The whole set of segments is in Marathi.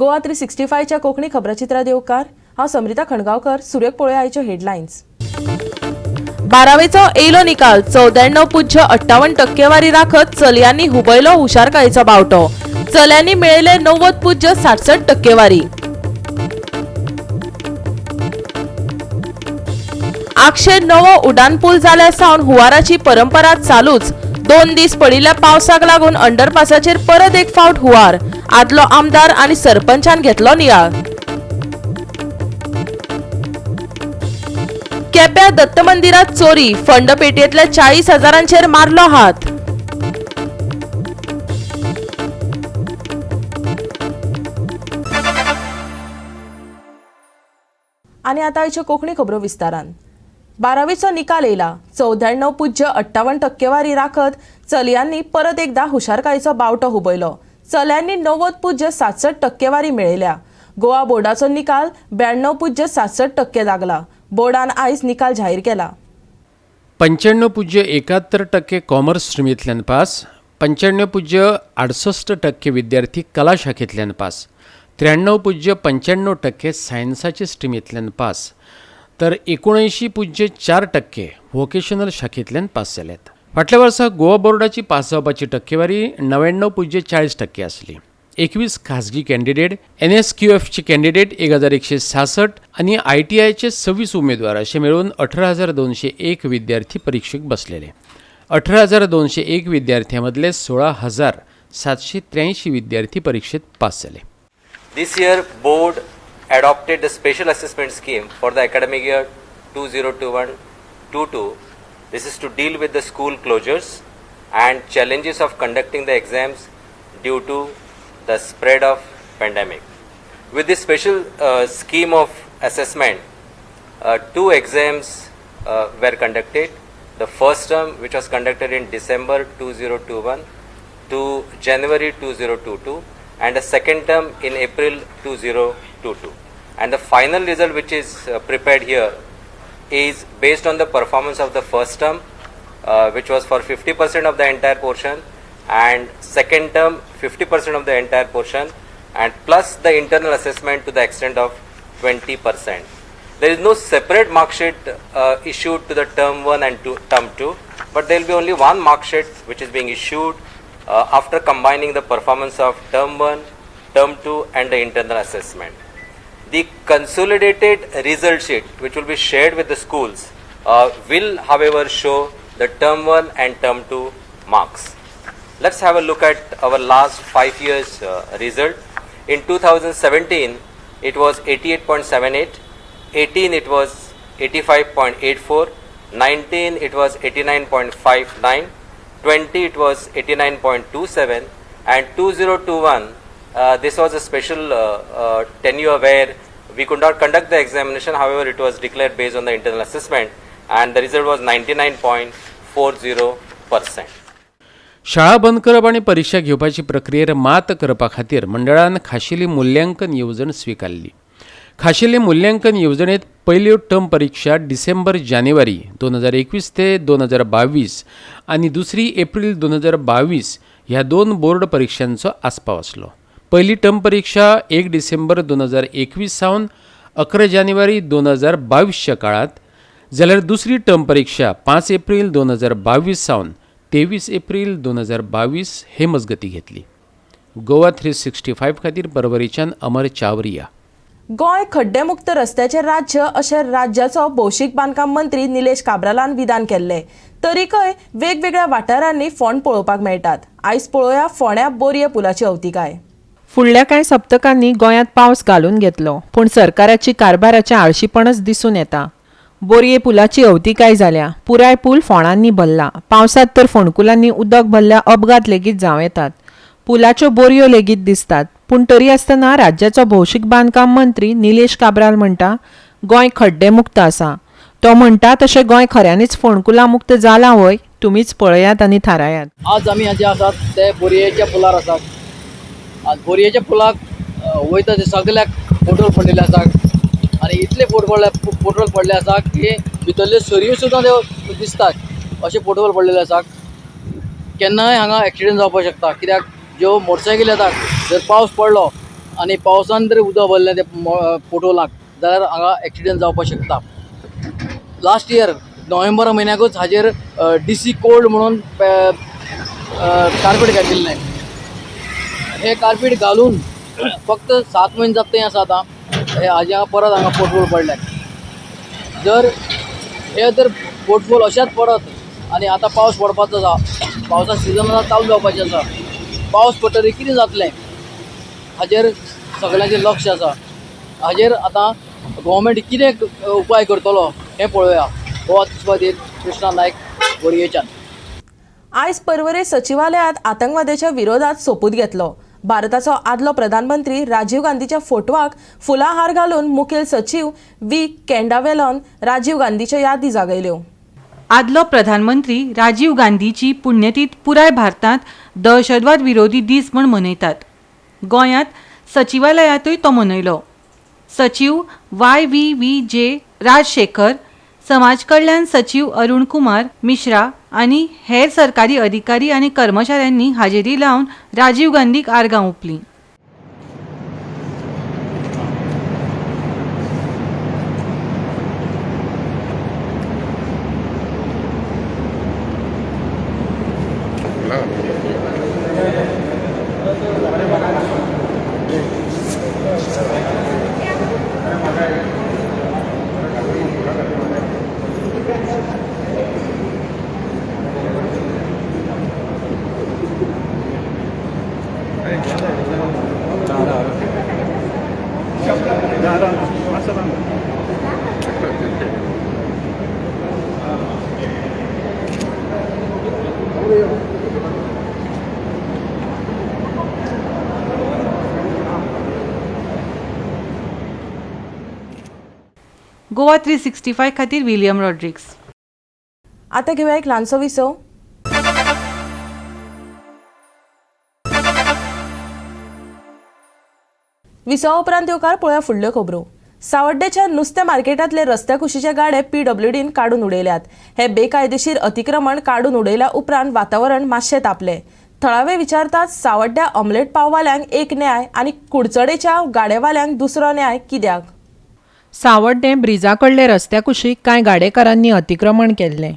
गोवा 365च्या कोंकणी खबराचित्रात येवकार हांव समृता खणगांवकर. सुरेख पळोवया आयच्यो हेडलायन्स. 12वेचो येयलो निकाल 94.58 टक्केवारी राखत चलयांनी हुबयलो हुशारकायेचो बावटो. चल्यांनी मेळयले 90.67 टक्केवारी. आक्षे नवो उडानपूल जाल्या सावन हुंवाराची परंपरा चालूच. 2 दीस पडिल्ल्या पावसाक लागून अंडरपासाचेर परत एक फावट हुंवार. आदलो आमदार आनी सरपंचान घेतलो नियाळ. केप्यां दत्त मंदिरात चोरी. फंडपेटयेंतल्या 40,000 मारलो हात. आनी आतां आयच्यो कोंकणी खबरो विस्तारान. 12वेचो निकाल येयला. 94.58 टक्केवारी राखत चलयांनी परत एकदा हुशारकायेचो बावटो हुबयलो. चल्यांनी 90.67 टक्केवारी मेळयल्या. गोवा बोर्डाचो निकाल 92.67 टक्के लागला. बोर्डान आयज निकाल जाहीर केला. 95.71% कॉमर्स स्ट्रिमींतल्यान पास, 95.68% विद्यार्थी कला शाखेंतल्यान पास, 93.95% सायन्साचे स्ट्रिमींतल्यान पास, तर 79.4% व्होकेशनल शाखेंतल्यान पास जाल्यात. फाटल्या वर्सा गोवा बोर्डाची पास जावपाची टक्केवारी 99.40% आसली. 21 खाजगी कॅन्डिडेट, NSQFचे कॅन्डिडेट 1166 आणि ITIचे 26 उमेदवार असे मिळून 18,201 विद्यार्थी परीक्षेक बसलेले. 18,201 विद्यार्थ्यांमधले 16,783 विद्यार्थी परीक्षेत पास झाले. This year, board adopted the special assessment scheme for the academic year 2021-22. This is to deal with the school closures and challenges of conducting the exams due to the spread of pandemic. With this special scheme of assessment, 2 exams were conducted. The first term, which was conducted in December 2021 to January 2022, and the second term in April 2022. And the final result which is prepared here is based on the performance of the first term, which was for 50% of the entire portion, and second term 50% of the entire portion, and plus the internal assessment to the extent of 20%. There is no separate mark sheet issued to the term 1 and term 2, but there will be only one mark sheet which is being issued after combining the performance of term 1, term 2 and the internal assessment. The consolidated result sheet which will be shared with the schools will however show the term 1 and term 2 marks. Let's have a look at our last 5 years result. In 2017 it was 88.78, 18 it was 85.84, 19 it was 89.59, 20 it was 89.27, and 2021 this was a special tenure where we could not conduct the examination. However, it was declared based on the internal assessment, and the result was 99.40%. शाळा बंद करप आणि परीक्षा घेवपाची प्रक्रियेर मात करपा खातीर मंडळान खाशेली मूल्यांकन येवजण स्विकारली. खाशेली मूल्यांकन येवजणेंत पयल्यो टर्म परीक्षा डिसेंबर-जानेवारी 2021 ते 2022 आणि दुसरी एप्रिल 2022 ह्या 2 बोर्ड परीक्षांचो आस्पाव आसलो. पहिली टर्म परीक्षा 1 डिसेंबर 2021 सावन 11 जानेवारी 2022च्या काळात, जाल्यार दुसरी टर्म परीक्षा 5 एप्रिल 2022 सावन 23 एप्रिल 2022 हे मजगती घेतली. गोवा 365 खातीर परवरीच्यान अमर चावरिया. गोंय खड्डेमुक्त रस्त्याचे राज्य अशें राज्याचो भौशीक बांदकाम मंत्री निलेश काब्रालान विधान केल्लें. तरीकय वेगवेगळ्या वाठारांनी फोंड पळोवपाक मेळटात. आयज पळोवया फोंड्या बोरये पुलाची अवतिकाय. फुडल्या कांय सप्तकांनी गोंयांत पावस घालून घेतलो, पूण सरकाराची कारभाराचें आळशीपणच दिसून येता. बोरये पुलाची अवतिकाय जाल्या. पुराय पूल फोंडांनी भरला. पावसांत तर फोंडकुलांनी उदक भरल्या अपघात लेगीत जावं येतात. पुलाच्यो बोरयो लेगीत दिसतात. पूण तरी आसतना राज्याचो भौशीक बांदकाम मंत्री निलेश काब्राल म्हणटा गोंय खड्डेमुक्त आसा. तो म्हणटा तशें गोंय खऱ्यांनीच फोंडकुलां मुक्त जालां वय. तुमीच पळयात आनी थारायात. आज आमी जे आसात ते बोरयेच्या पुलार आसात. आज बोरयेच्या पुलाक वयता ते सगल्याक पेट्रोल पडलेले आसा आनी इतले पेट्रोल पडले आसा की भितरल्यो सरयो सुद्दां त्यो दिसतात अशें पेट्रोल पडलेले आसा. केन्नाय हांगा एक्सिडेंट जावपाक शकता, कित्याक ज्यो मोटरसायकली येतात जर पावस पडलो आनी पावसान जर उदक भरलें ते पोटोलाक जाल्यार हांगा एक्सिडेंट जावपाक शकता. लास्ट इयर नोव्हेंबर म्हयन्याकूच हाजेर DC कोल्ड म्हणून कार्पेट घातिल्लें. हे कार्पेट घालून फक्त 7 म्हयने जाता तें आसा आतां. हे हाज्या परत हांगा पोटफोल पडले. जर पोटफोल अशेंच पडत आनी आतां पावस पडपाचो आसा, पावसा सिजन आतां चालू जावपाचें आसा, पावस पडटकीर कितें जातलें हाजेर सगळ्यांचें लक्ष आसा. हाजेर आतां गव्हर्मेंट कितें उपाय करतलो हें पळोवया. हो खातीर कृष्णा नायक बोरयेच्यान. आयज पर्वरे सचिवालयांत आतंकवादाच्या विरोधात सोपूत घेतलो. भारताचो आदलो प्रधानमंत्री राजीव गांधीच्या फोटवाक फुलां हार घालून मुखेल सचिव व्ही केंडावेलोन राजीव गांधीच्यो यादी जागयल्यो. आदलो प्रधानमंत्री राजीव गांधीची पुण्यतीथ पुराय भारतांत दहशतवाद विरोधी दीस म्हूण मनयतात. गोंयांत सचिवालयांतूय तो मनयलो. सचिव YVVJ राजशेखर, समाज कल्याण सचिव अरुण कुमार मिश्रा आनी हेर सरकारी अधिकारी आनी कर्मचाऱ्यांनी हाजेरी लावन राजीव गांधीक आर्गां ओंपलीं. गोवा 365 खातीर विलियम रॉड्रिग्स. आतां घेवया एक ल्हानसो विसो. विसो उपरांत येवकार पळोवया फुडल्यो खबरो. सावड्डेच्या नुस्तें मार्केटांतले रस्त्या कुशीचे गाडे PWDन काडून उडयल्यात. हे बेकायदेशीर अतिक्रमण काडून उडयल्या उपरांत वातावरण मातशें तापलें. थळावे विचारतात सावड्ड्या ऑमलेट पाववाल्यांक एक न्याय आनी कुडचडेच्या गाडेवाल्यांक दुसरो न्याय कित्याक? सावड्डे ब्रिजा कडले रस्त्या कुशीक कांय गाडेकारांनी अतिक्रमण केल्लें.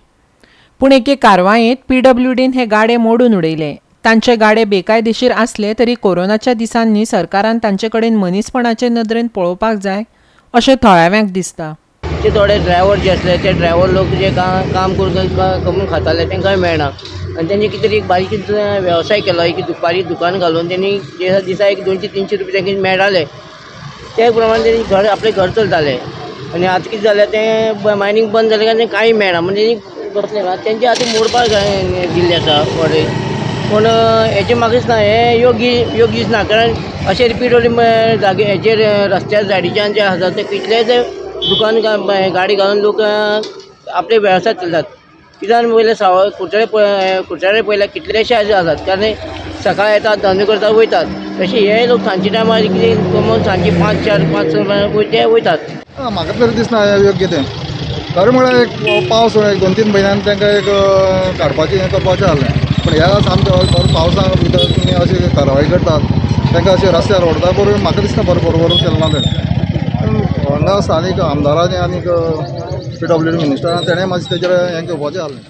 पूण एके कारवायेंत PWDन हे गाडे मोडून उडयले. तांचे गाडे बेकायदेशीर आसले तरी कोरोनाच्या दिसांनी सरकारान तांचे कडेन मनीसपणाचे नदरेन पळोवपाक जाय अशें थळाव्यांक दिसता. ते थोडे ड्रायव्हर जे असले ते ड्रायव्हर लोक जे काम करून खाताले तांकांय मेळना आनी तेंणी कितें तरी एक बारीक वेवसाय केलो. एक बारीक दुकान घालून तेणी दिसा एक 200-300 रुपया तांकां मेळटाले. ते प्रमाणे तेणी घर आपलें घर चलताले. आनी आतां कितें जालें तें मायनींग बंद जालें काय कांय मेळना म्हणजे बसले ना तेंचे आतां मोडपाक दिल्ले आसा ऑर्डर. पूण हेचे म्हाका दिसना हे योग्य दिसना. कारण अशें रिपीट जागे हेचेर रस्त्यार सायडीच्यान जे आसा ते कितलेच दुकान गाडी घालून लोक आपले वेवसाय चलतात. कित्याक पयले कुडचडे पयले कितलेशे आसात. कारण सकाळ येतात धंदो करतात वयतात. तशें हे लोक सांजचे टायमार कितें कमोवन सांजचे 5-4-5 ते वयतात. म्हाका तरी दिसना योग्य तें. खरें म्हळ्यार पावस 2-3 म्हयन्यान तांकां एक काडपाचें हें करपाचें जालें. पूण ह्या सामकें पावसाक भितर तुमी अशी कारवाय करतात तांकां अशें रस्त्यार ओडटा बरोबर म्हाका दिसना बरोबर केलें ना तेणें. हांगा स्थानीक आमदारांनी आनीक PWD मिनिस्टरान तेणें मातशें तेजेर हें घेवपाचें जालें.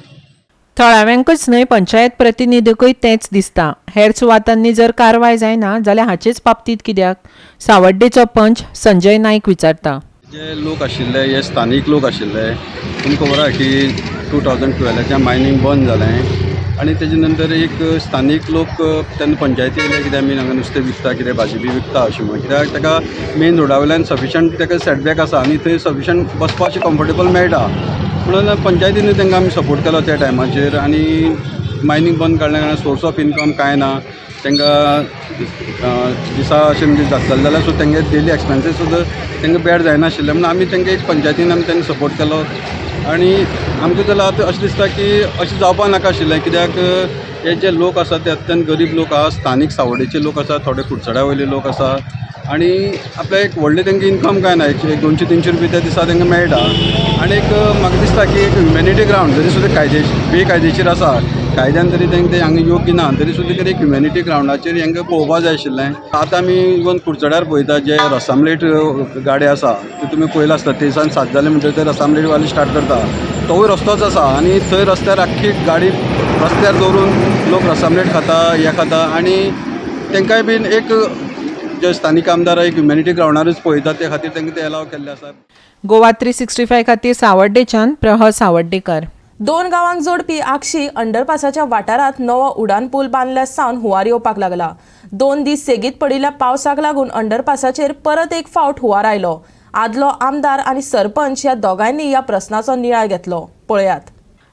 थळाव्यांकच न्हय पंचायत प्रतिनिधीकूय तेंच दिसता. हेर सुवातांनी जर कारवाय जायना जाल्यार हाचेच बाबतींत कित्याक? सावड्डेचो पंच संजय नायक विचारता. जे लोक आशिल्ले हे स्थानीक लोक आशिल्ले तुमकां खबर आसा की 2012च्या मायनींग बंद जालें आनी तेजे नंतर एक स्थानीक लोक तेन्ना पंचायती येयले कित्याक आमी हांगा नुस्तें विकता कितें भाजी बी विकता अशें म्हणून. कित्याक ताका मेन रोडा वयल्यान सफिशंट ताका सेटबॅक आसा आनी थंय सफिशंट बसपाचें कम्फर्टेबल मेळटा म्हणून पंचायतीन तांकां आमी सपोर्ट केलो त्या टायमाचेर. आनी मायनींग बंद काडल्या कारणान सोर्स ऑफ इनकम कांय ना तांकां दिसा अशें म्हणजे जातलें जाल्यार सो तेंगे डेली एक्सपेन्सीस सुद्दां तांकां बॅड जायनाशिल्ले म्हणून आमी तांकां एक पंचायतीन आमी तांकां सपोर्ट केलो. आनी आमकां जाल्यार आतां अशें दिसता की अशें जावपा नाका आशिल्लें. कित्याक हे जे लोक आसा ते अत्यंत गरीब लोक आसा. स्थानीक सावड्डेचे लोक आसा, थोडे कुडचड्या वयले लोक आसा आनी आपल्या एक व्हडलें तांकां इनकम कांय ना. एक 200-300 रुपया त्या दिसा तांकां मेळटा. आनी एक म्हाका दिसता की एक ह्युमॅनिटी ग्रावंड जरी सुद्दां बेकायदेशीर आसा कायद्यान तरी तेंकां हांगा योग्य ना तरी सुद्दां कितें ह्युमॅनिटी ग्रावंडाचेर हांकां पळोवपा जाय आशिल्लें. आतां आमी इवन कुडचड्यार पळयता जे रसामलेट गाडी आसा त्यो तुमी पळयला आसता थंयसान 7 जालें म्हणटकीर ते रसामलेटवाले स्टार्ट करता. तोय रस्तोच आसा आनी थंय रस्त्यार आख्खी गाडी रस्त्यार दवरून लोक रसामलेट खाता हें खाता आनी तेंकांय बीन एक जे स्थानीक आमदार एक ह्युमॅनिटी ग्रावंडारूच पळयता ते खातीर तेंकां ते अलाव केल्ले आसा. गोवा 365 खातीर सावर्डेच्यान प्रह सावर्डेकर. 2 गांवांक जोडपी आक्षी अंडरपासाच्या वाठारांत नवो उडान पूल बांदल्या सावन हुंवार येवपाक लागला. 2 दीस सेगीत पडिल्ल्या पावसाक लागून अंडरपासाचेर परत एक फावट हुंवार आयलो. आदलो आमदार आनी सरपंच ह्या दोगांयनी ह्या प्रस्नाचो नियाळ घेतलो. पळयात.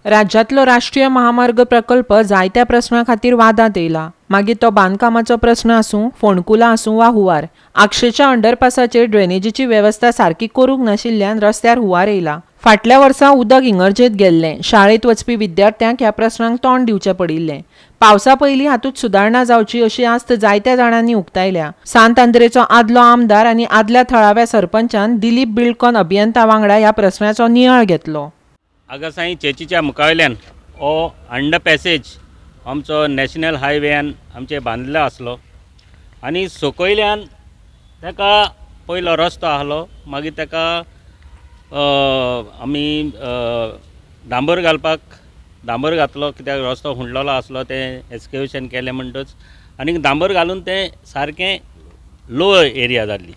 राज्यांतलो राष्ट्रीय महामार्ग प्रकल्प जायत्या प्रस्नां खातीर वादांत येयला. मागीर तो बांदकामाचो प्रस्न आसूं, फोंडकुलां आसूं वा हुंवार. आक्षेच्या अंडरपासाचेर ड्रेनेजीची वेवस्था सारकी करूंक नाशिल्ल्यान रस्त्यार हुंवार येयला. फाटल्या वर्सा उदक इगर्जेत गेल्लें. शाळेत वचपी विद्यार्थ्यांक ह्या प्रस्नांक तोंड दिवचें पडिल्लें. पावसा पयलीं हातूंत सुदारणा जावची अशी आस्त जायत्या जाणांनी उक्तायल्या. सांत आंद्रेचो आदलो आमदार आनी आदल्या थळाव्या सरपंचान दिलीप बिल्डकॉन अभियंता वांगडा ह्या प्रस्नाचो नियाळ घेतलो. आगासाई चेचीच्या मुखावयल्यान हो अंडर पॅसेज आमचो नॅशनल हायवेयान आमचे बांदलो आसलो आनी सकयल्यान ताका पयलो रस्तो आहलो. मागीर ताका आमी डांबर डांबर घातलो कित्याक रस्तो हुंडलेलो आसलो ते एक्सकेवेशन केलें म्हणटच आनी डांबर घालून तें सारकें लो एरिया जाल्ली.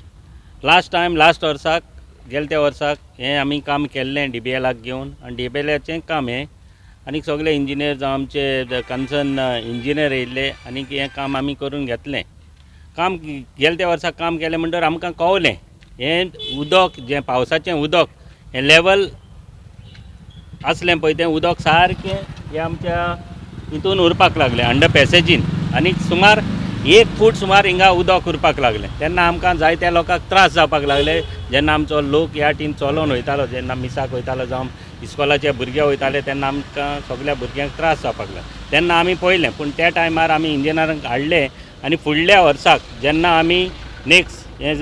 लास्ट वर्साक गेल्या त्या वर्साक हें आमी काम केल्लें DBLाक घेवन आनी DBLचें काम हें आनी सगळे इंजिनियर जावं आमचे कन्सर्न इंजिनियर येयल्ले आनी हें काम आमी करून घेतलें. काम गेल्या त्या वर्साक काम केलें म्हणटच आमकां कळलें हें उदक जें पावसाचें उदक हें लेवल आसलें पळय तें उदक सारकें हें आमच्या हितून उरपाक लागलें अंडर पॅसेजीन आनी सुमार 1 फूट सुमार हिंगा उदक उरपाक लागलें. तेन्ना आमकां जायत्या लोकांक त्रास जावपाक लागले. जेन्ना आमचो लोक ह्या वाटेन चलोन वयतालो, जेन्ना मिसाक वयतालो जावं इस्कॉलाचे भुरगे वयताले तेन्ना आमकां सगळ्या भुरग्यांक त्रास जावपाक लागले. तेन्ना आमी पळयलें पूण त्या टायमार आमी इंजिनियरांक हाडले आनी फुडल्या वर्साक जेन्ना आमी नेक्स्ट हें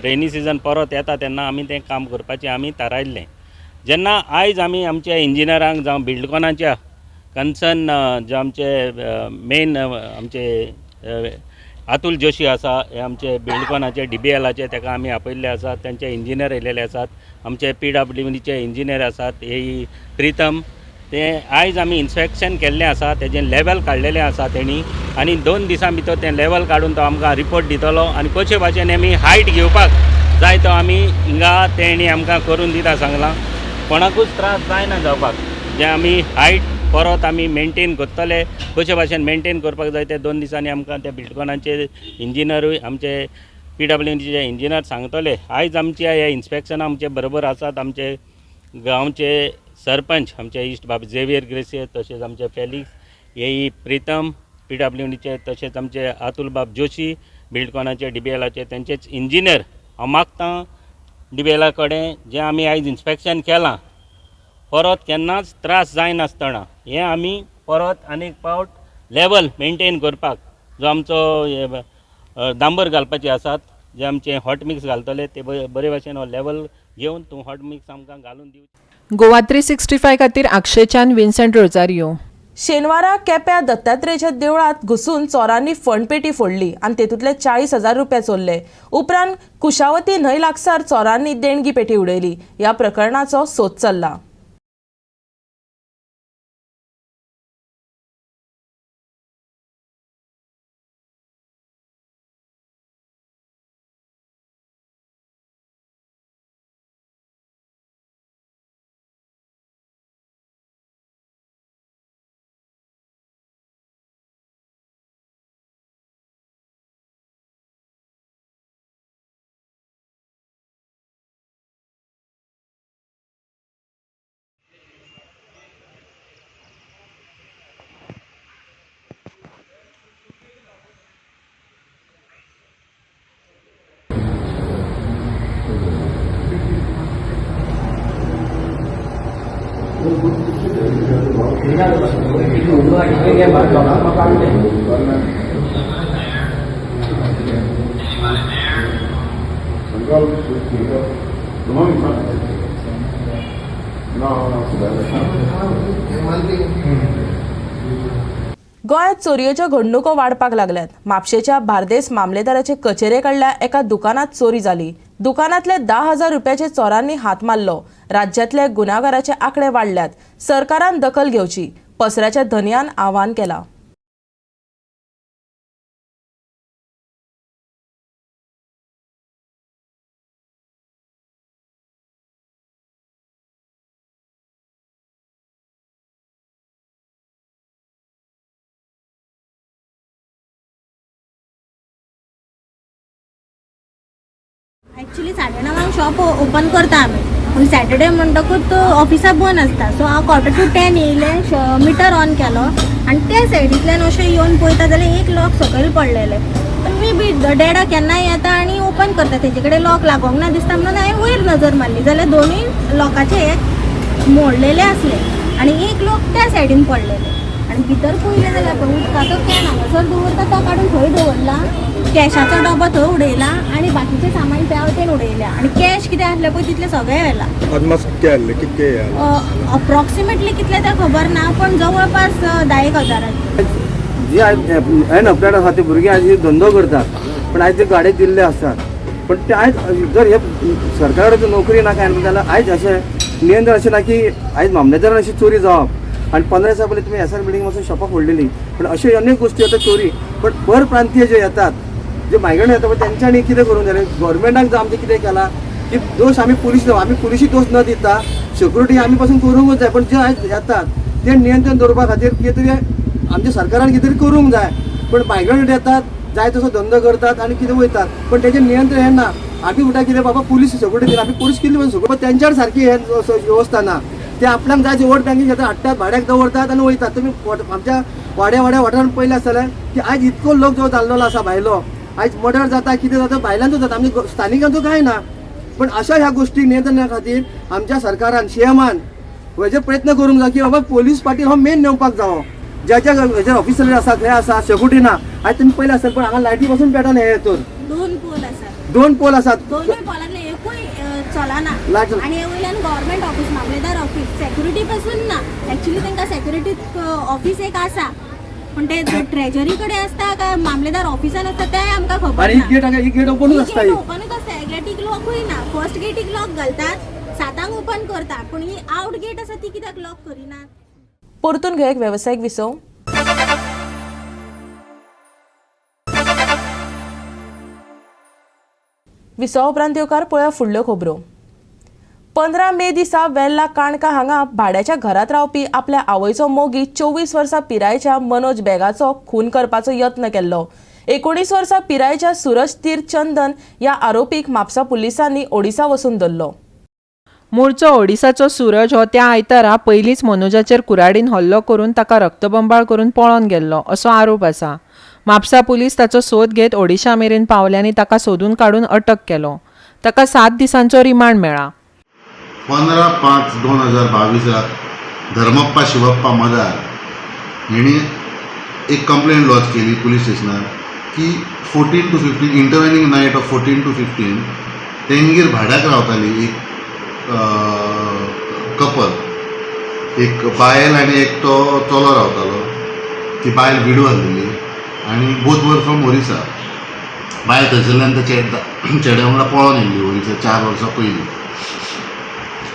रेनी सिजन परत येता तेन्ना आमी तें काम करपाचें आमी थारायल्लें. जेन्ना आयज आमी आमच्या इंजिनियरांक जावं बिल्डकॉनाच्या कन्सर्न जे आमचे मेन आमचे अतुल जोशी आसा हे आमचे बिल्डकॉनाचे DBLाचे ताका आमी आपयल्ले आसात. तेंचे इंजिनियर येयलेले आसात. आमचे PWDचे इंजिनियर आसात हे प्रितम ते आयज आमी इन्स्पेक्शन केल्लें आसा. तेजें लेवल काडलेलें आसा तेणी आनी 2 दिसां भितर तें लेवल काडून तो आमकां रिपोर्ट दितलो आनी कशे भाशेन आमी हायट घेवपाक जाय तो आमी हिंगा तेणी आमकां करून दिता सांगलां. कोणाकूच त्रास जायना जावपाक जें आमी हायट परत आमी मेनटेन करतले कशे भाशेन मेनटेन करपाक जाय ते 2 दिसांनी आमकां ते बिल्डकॉनाचे इंजिनियरूय आमचे PWDचे इंजिनियर सांगतले. आयज आमच्या ह्या इन्स्पेक्शना आमचे बरोबर आसात आमचे गांवचे सरपंच आमचे इश्ट बाब झेवियर ग्रेसियर तशेंच आमचे फेलिक्स हेई प्रितम PWDचे तशेंच आमचे अतुल बाब जोशी बिल्डकॉनाचे DBLाचे तेंचेच इंजिनियर हांव मागतां DBLा कडेन जें आमी आयज इन्स्पेक्शन केलां परत केन्नाच त्रास जायनासतना हें आमी परत आनीक पावट लेवल मेनटेन करपाक जो आमचो डांबर घालपाचे आसात जे आमचे हॉट मिक्स घालतले ते बरे भाशेन हो लेवल घेवन तूं हॉट मिक्स आमकां घालून दिवचें. गोवा 365 खातीर अक्षयच्यान विन्सेंट रोजारियो. शेनवारा केप्या दत्तात्रेयच्या देवळात घुसून चोरांनी फंडपेटी फोडली आनी तेतूंतले 40,000 रुपया चोरले. उपरांत कुशावती न्हंय लागसार चोरांनी देणगी पेटी उडयली. ह्या प्रकरणाचो सोद चल्ला. गोंयांत चोरयेच्यो घडणुको वाडपाक लागल्यात. म्हापशेच्या बार्देस मामलेदाराचे कचेरे कडल्या एका दुकानात चोरी जाली. दुकानांतले 10,000 रुपयाचे चोरांनी हात मारलो. राज्यांतले गुन्यांवकाराचे आंकडे वाडल्यात. सरकारान दखल घेवची, पसऱ्याच्या धन्यान आवाहन केलां. ॲक्च्युली 9:30 शॉप ओपन करता आमी, पूण सॅटर्डे म्हणटकूच ऑफिसां बंद आसता. सो हांव 9:45 येयलें, मिटर ऑन केलो आनी ते सायडींतल्यान अशें येवन पळयता जाल्यार एक लॉक सकयल पडलेले. पण मी बी डॅडा केन्नाय येता आनी ओपन करता, तेजे कडेन लॉक लागोंक ना दिसता म्हणून हांवें वयर नजर मारली जाल्यार दोनूय लॉकाचे एक मोडलेले आसले आनी एक लॉक त्या सायडीन पडलेले. आनी भितर पळयलें जाल्यार पळय उदकाचो कॅन हांगासर दवरता तो काडून थंय दवरला, कॅशाचो डबो थंय उडयला आनी बाकीचें सामान त्या वटेन उडयल्या आनी कॅश कितें आसलें पळय तितलें सगळें व्हेलां. अप्रॉक्सिमेटली कितलें तें खबर ना, पण जवळपास 10,000. जी हांवें अपडेट आसा ते भुरगे आयज धंदो करतात, पण आयज ते गाडे दिल्ले आसतात. पण ते आयज जर हे सरकाराची नोकरी ना काय जाल्यार आयज अशें नियंत्रण अशें ना की आयज मामलेदारान अशी चोरी जावप आनी 15 दिसा पयलीं तुमी एसआर बिल्डींग वचून शॉपां फोडलेली. पण अशे अनेक गोश्टी येतात चोरी. पण परप्रांतीय जे येतात, जे मायग्रंट येतात पळय तेंच्यांनी कितें करूंक जाय, गव्हर्मेंटाक जो आमचे कितें केला की दोश आमी पुलिशी दोश न दिता, सिक्युरिटी आमी पासून करूंकूच जाय. पण जे आयज येतात ते नियंत्रण दवरपा खातीर कितें तरी आमच्या सरकारान कितें तरी करूंक जाय. पण मायग्रंट येतात, जाय तसो धंदो करतात आनी कितें वयतात, पण तेजें नियंत्रण हें ना. आमी म्हणटा कितें बाबा पुलीस सिक्युरिटी दिला, आमी पुलीस कितली सगळं, पण तेंच्यार सारकी हें वेवस्था ना. ते आपल्याक जाय ते वोट बँकींग घेतात, हाडटात, भाड्याक दवरतात आनी वयतात. तुमी आमच्या वाड्या वाठारांत पळयलें आसतलें की आयज इतको लोक जो जाल्लो आसा भायलो, आयज मर्डर जाता, कितें जाता भायल्यांचूच जाता, आमच्या स्थानिकांचो कांय ना. पण अशा ह्या गोष्टी नियंत्रणा खातीर आमच्या सरकारान सीएमान हेजे प्रयत्न करूंक जाय की बाबा पोलीस पाटील हो मेन नेवपाक जावो. ज्याच्या हेजे ऑफिसर आसा खंय आसा सिक्युरिटी ना. आयज तुमी पयलें आसतलें पण हांगा लायटी पासून पेटोन हे येतून 2 पोल आसात. दोनूय पोलांतले एकूय चलना आनी वयल्यान गव्हर्मेंट ऑफिस, मामलेदार ऑफिस, सेक्युरिटी पासून ना. ॲक्च्युली तांकां सेक्युरिटी ऑफिस एक आसा, पण ते ट्रेजरी कडेन आसता काय मामलेदार ऑफिसान आसता तें आमकां खबर ना. ही गेट ओपनूच आसता. ओपनूच आसता, गेटीक लॉकूय ना. फर्स्ट गेटीक लॉक घालतात, 7 ओपन करता, पूण ही आउट गेट आसा ती कित्याक लॉक करिनात. परतून घेवया एक वेवसायीक विसव. विसव उपरांत येवकार पळया फुडल्यो खबरो. 15 मे दिसा वेल्ला काणका हांगा भाड्याच्या घरात रावपी आपल्या आवयचो मोगी 24 वर्सां पिरायेच्या मनोज बेगाचो खून करपाचो यत्न केल्लो. 19 वर्सां पिरायेच्या सूरज तीर चंदन ह्या आरोपीक म्हापसा पुलिसांनी ओडिसा वचून धरलो. मूळचो ओडिसाचो सूरज हो त्या आयतारा पयलींच मनोजाचेर कुऱ्हाडीन हल्लो करून ताका रक्तबंबाळ करून पळोवन गेल्लो असो आरोप आसा. म्हापसा पुलीस ताचो सोद घेत ओडिशा मेरेन पावल्यांनी ताका सोदून काडून अटक केलो. ताका 7 दिसांचो रिमांड मेळ्ळा. 15/5/2022 धर्मप्पा शिवप्पा मदार हेणी एक कंप्लेंट लॉन्च केली पुलीस स्टेशनार की 14 to 15 intervening night of 14 to 15 तेंगेर भाड्याक रावताली एक कपल, एक बायल आनी एक तो चलो रावतालो. ती बायल विडो आसलेली आनी बोथ वर फ्रॉम ओरिसा. बायल थंयसरल्यान त्या चेड्या वांगडा पळोवन येयल्ली ओरिसा 4 वर्सां पयलीं.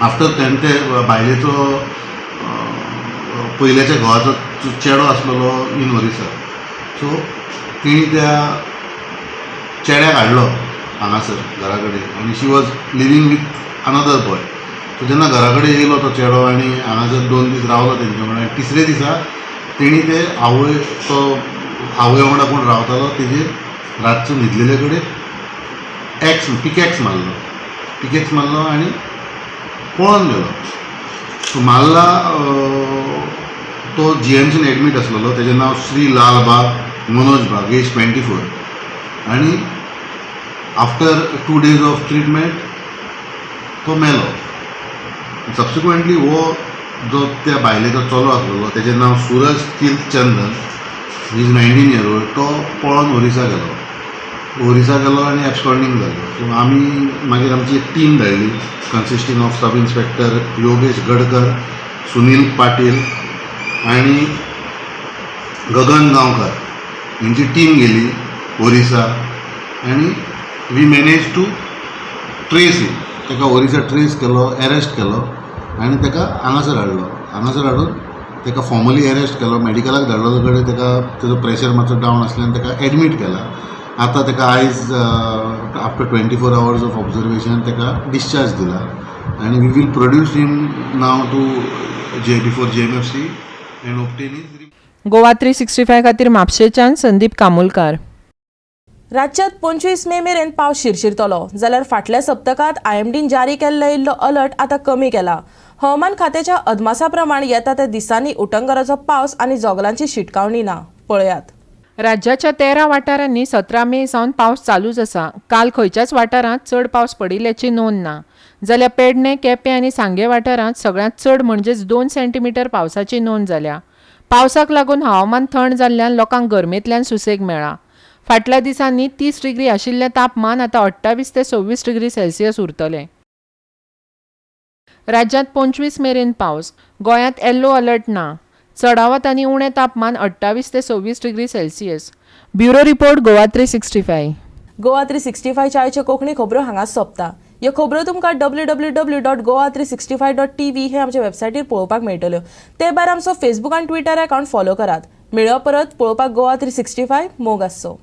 आफ्टर ते बायलेचो पयल्याच्या घोवाचो चेडो आसलेलो इन ओरिसा. सो तिणी त्या चेड्याक हाडलो हांगासर घरा कडेन आनी she was living with another boy. So जेन्ना घरा कडेन येयलो तो चेडो आनी हांगासर 2 दीस रावलो तेंचे वांगडा. 3रे दिसा तेणी ते आवय वांगडा कोण रावतालो तेजे रातचो न्हिदलेले कडेन पिकॅक्स मारलो आनी पळोवन गेलो. सो मारला तो GMCन एडमीट आसलेलो. तेजें नांव श्री लालबाग मनोज बाग, एज 24. आनी आफ्टर 2 days ऑफ ट्रिटमेंट तो मेलो. सबसिक्वेंटली हो जो त्या बायलेचो चलो आसलेलो तेजें नांव सूरज तीर्थ चंदन, ही इज 19 year old. तो पळोवन ओरिसा गेलो आनी एब्सकॉन्डिंग जालो. सो आमी मागीर आमची एक टीम धाडली consisting of sub inspector Yogesh Gadkar, Sunil Patil आनी गगन गांवकार हेंची टीम गेली ओरिसा आनी we manage to trace it. ताका ओरिसा ट्रेस केलो, अरेस्ट केलो आनी ताका हांगासर हाडून ताका फॉर्मली अरेस्ट केलो, मेडिकलाक धाडलो कडेन ताका तेजो प्रेशर मातसो डावन आसल्यान ताका एडमीट केला. आतां ताका आयज आफ्टर 24 hours ऑफ ऑब्जर्वेशन ताका डिस्चार्ज दिला आनी we will produce him now to before JMFC and obtain his. Goa 365 खातीर म्हापशेच्यान संदीप कामुलकार. राज्यात 25 मे मेरेन पावस शिरशिरतलो जाल्यार फाटल्या सप्तकांत IMDन जारी केल्लो इल्लो अलर्ट आतां कमी केला. हवामान खात्याच्या अदमासा प्रमाण येता त्या दिसांनी उटंगराचो पावस आनी जोगलांची शिटकावणी ना. पळयात. राज्याच्या 13 वाठारांनी 17 मे सावन पावस चालूच आसा. काल खंयच्याच वाठारांत चड पावस पडिल्ल्याची नोंद ना. जाल्यार पेडणे, केपें आनी सांगे वाठारांत सगळ्यांत चड म्हणजेच 2 सेंटीमीटर पावसाची नोंद जाल्या. पावसाक लागून हवामान थंड जाल्ल्यान लोकांक गरमेंतल्यान सुसेग मेळ्ळा. फाटल्या दिसांनी 30 डिग्री आशिल्लें तापमान आतां 28 ते 26 डिग्री सेल्सियस उरतलें. राज्यांत 25 मेरेन पावस. गोंयांत येल्लो अलर्ट ना. चडावत आनी उणें तापमान 28 ते 26 degree Celsius. Bureau report Goa 365. Goa 365 च्या कोंकणी खबरो हांगाच सोंपता. ह्यो खबरो तुमकां www.goa365.tv हे आमच्या वेबसायटीर पळोवपाक मेळटल्यो. ते भायर आमचो फेसबूक आनी ट्विटर अकाउंट फॉलो करात. मेळ्यो परत पळोवपाक गोवा 365 मोग आसचो.